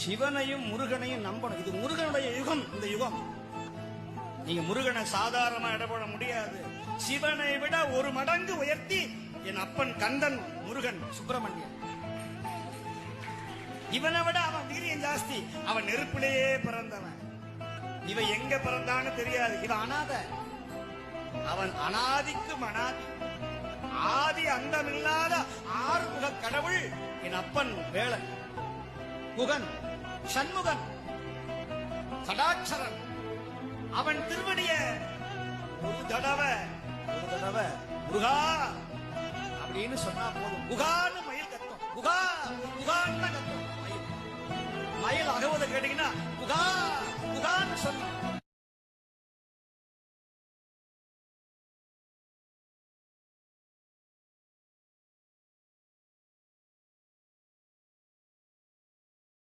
சிவனையும் முருகனையும் நம்பணும். இது முருகனுடைய யுகம். இந்த யுகம் நீங்க முருகனை சாதாரணமா இடப்பட முடியாது. சிவனை விட ஒரு மடங்கு உயர்த்தி என் அப்பன் கந்தன் முருகன் சுப்பிரமணியன். இவனை விட அவன் வீரியம் ஜாஸ்தி. அவன் நெருப்பிலேயே பிறந்தவன். இவன் எங்க பிறந்தான்னு தெரியாது. இவன் அனாத. அவன் அனாதிக்கும் அனாதி. ஆதி அந்தமில்லாத ஆறுமுக கடவுள் என் அப்பன் வேளன், குகன், சண்முகன், சடாட்சரன். அவன் திருவடிய ஒரு தடவை முருகா அப்படின்னு சொன்னா போதும். குகான்னு மயில் கத்தும். குகா குகான்னு கத்தும் மயில். மயில் அகவதை கேட்டீங்கன்னா குகா குகான்னு சொல்லும்.